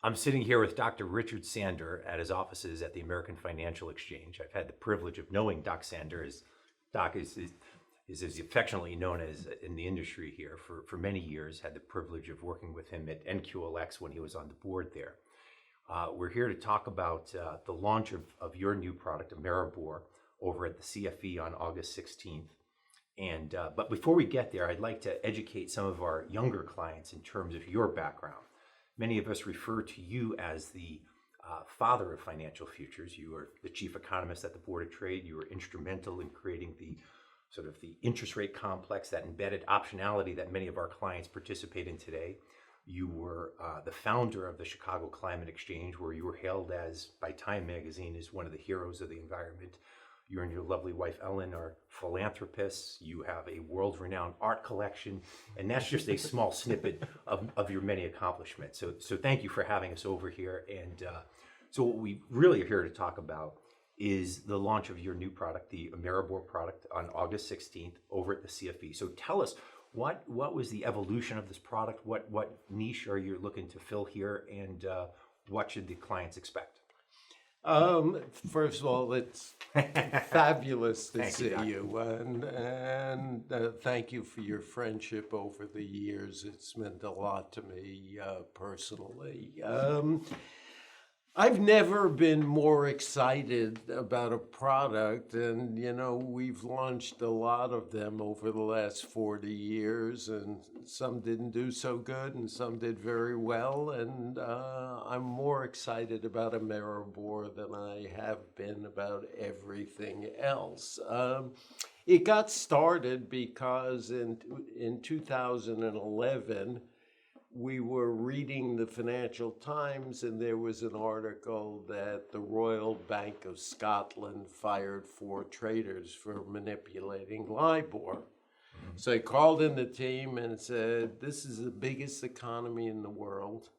I'm sitting here with Dr. Richard Sandor at his offices at the American Financial Exchange. I've had the privilege of knowing Doc Sandor, as Doc is as affectionately known as in the industry here for many years. Had the privilege of working with him at NQLX when he was on the board there. We're here to talk about the launch of your new product, Ameribor, over at the CFE on August 16th. And but before we get there, I'd like to educate some of our younger clients in terms of your background. Many of us refer to you as the father of financial futures. You are the chief economist at the Board of Trade. You were instrumental in creating the sort of the interest rate complex, that embedded optionality that many of our clients participate in today. You were the founder of the Chicago Climate Exchange, where you were hailed as, by Time Magazine, as one of the heroes of the environment. You and your lovely wife, Ellen, are philanthropists. You have a world-renowned art collection, and that's just a small snippet of your many accomplishments. So thank you for having us over here. And so what we really are here to talk about is the launch of your new product, the Ameribor product, on August 16th over at the CFE. So tell us, what was the evolution of this product? What niche are you looking to fill here, and what should the clients expect? First of all, it's fabulous to Thank you, see Doc. you, and thank you for your friendship over the years. It's meant a lot to me personally. I've never been more excited about a product, and we've launched a lot of them over the last 40 years, and some didn't do so good, and some did very well. And I'm more excited about Ameribor than I have been about everything else. It got started because in 2011. We were reading the Financial Times, and there was an article that the Royal Bank of Scotland fired 4 traders for manipulating LIBOR. So I called in the team and said, this is the biggest economy in the world.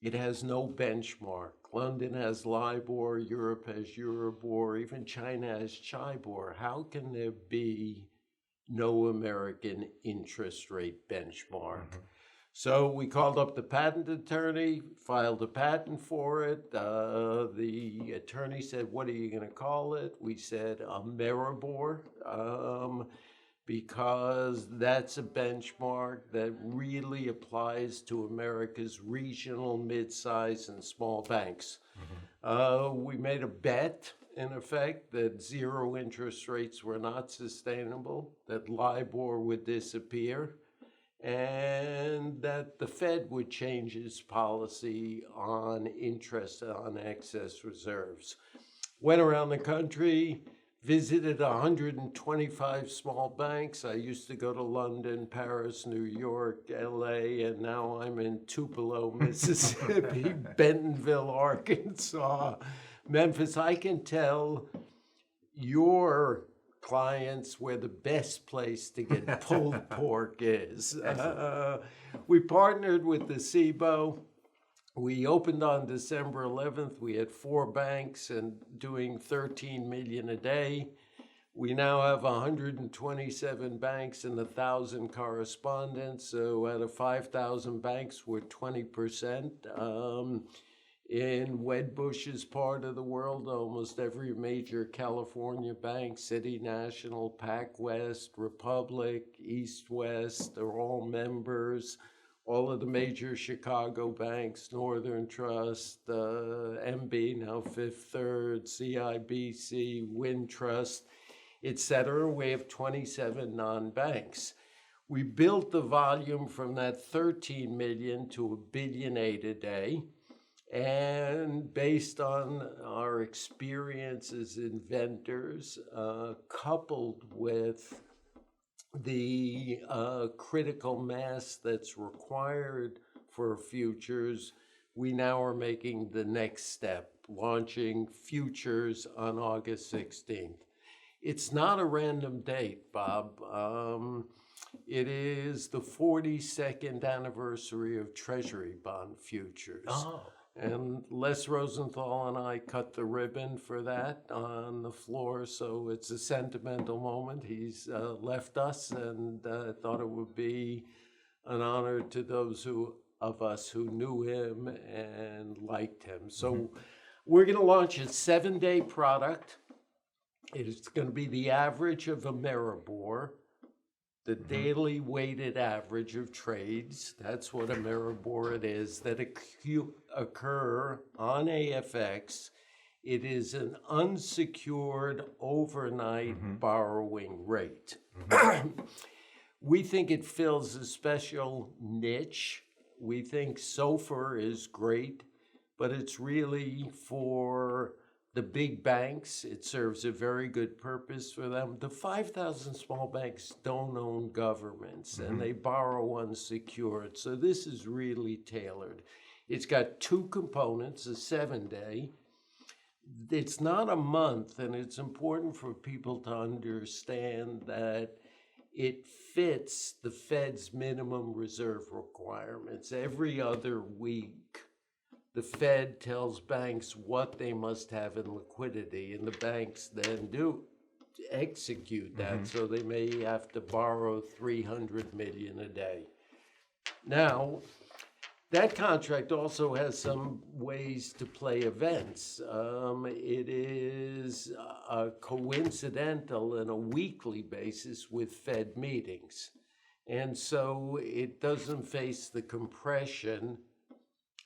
It has no benchmark. London has LIBOR, Europe has Euribor, even China has Chibor. How can there be no American interest rate benchmark? So we called up the patent attorney, filed a patent for it. The attorney said, what are you going to call it? We said Ameribor, because that's a benchmark that really applies to America's regional, mid-size, and small banks. We made a bet, in effect, that zero interest rates were not sustainable, that LIBOR would disappear, and that the Fed would change its policy on interest on excess reserves. Went around the country, visited 125 small banks. I used to go to London, Paris, New York, LA, and now I'm in Tupelo, Mississippi, Bentonville, Arkansas, Memphis. I can tell your clients where the best place to get pulled pork is. We partnered with the SIBO. We opened on December 11th. We had 4 banks and doing 13 million a day. We now have 127 banks and 1,000 correspondents. So out of 5,000 banks, we're 20%. In Wedbush's part of the world, almost every major California bank, City National, PacWest, Republic, East West, are all members. All of the major Chicago banks, Northern Trust, MB, now Fifth Third, CIBC, Wintrust, etc. We have 27 non-banks. We built the volume from that 13 million to 1.8 billion a day. And based on our experience as inventors, coupled with the critical mass that's required for futures, we now are making the next step, launching futures on August 16th. It's not a random date, Bob. It is the 42nd anniversary of Treasury bond futures. Oh. And Les Rosenthal and I cut the ribbon for that on the floor, so it's a sentimental moment. He's left us, and thought it would be an honor to those who of us who knew him and liked him. So we're going to launch a 7-day product. It's going to be the average of Ameribor, the daily weighted average of trades. That's what Ameribor it is, that occur on AFX. It is an unsecured overnight borrowing rate. We think it fills a special niche. We think SOFR is great, but it's really for the big banks. It serves a very good purpose for them. The 5,000 small banks don't own governments, and they borrow unsecured. So this is really tailored. It's got 2 components, a 7-day. It's not a month, and it's important for people to understand that it fits the Fed's minimum reserve requirements. Every other week, the Fed tells banks what they must have in liquidity, and the banks then do execute that. So they may have to borrow $300 million a day. Now, that contract also has some ways to play events. It is coincidental on a weekly basis with Fed meetings. And so it doesn't face the compression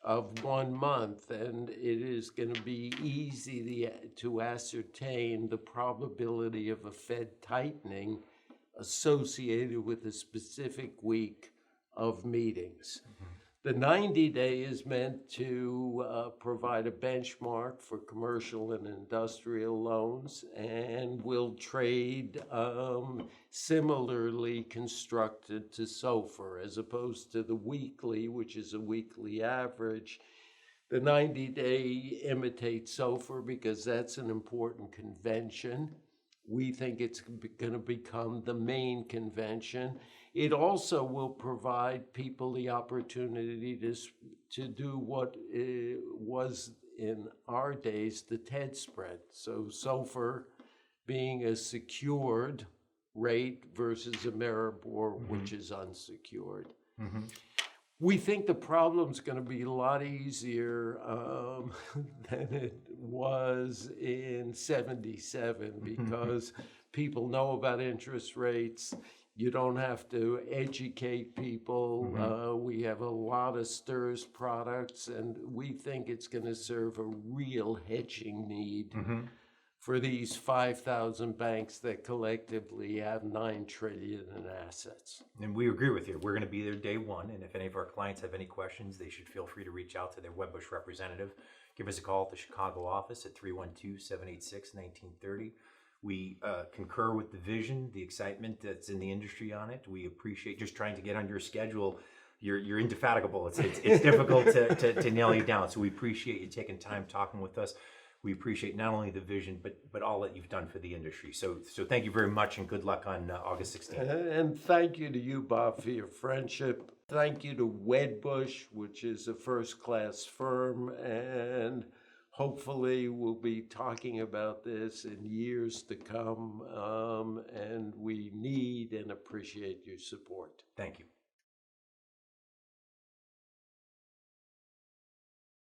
of 1 month, and it is going to be easy to ascertain the probability of a Fed tightening associated with a specific week of meetings. The 90-day is meant to provide a benchmark for commercial and industrial loans, and will trade similarly constructed to SOFR, as opposed to the weekly, which is a weekly average. The 90-day imitates SOFR because that's an important convention. We think it's going to become the main convention. It also will provide people the opportunity to do what was in our days the TED spread. So SOFR being a secured rate versus Ameribor, which is unsecured. We think the problem's going to be a lot easier than it was in '77 because people know about interest rates. You don't have to educate people. We have a lot of STIRS products, and we think it's going to serve a real hedging need for these 5,000 banks that collectively have $9 trillion in assets. And we agree with you. We're going to be there day one. And if any of our clients have any questions, they should feel free to reach out to their Wedbush representative. Give us a call at the Chicago office at 312-786-1930. We concur with the vision, the excitement that's in the industry on it. We appreciate just trying to get on your schedule. You're indefatigable. It's difficult to nail you down. So we appreciate you taking time talking with us. We appreciate not only the vision, but all that you've done for the industry. So thank you very much, and good luck on August 16th. And thank you to you, Bob, for your friendship. Thank you to Wedbush, which is a first-class firm, and hopefully we'll be talking about this in years to come, and we need and appreciate your support. Thank you.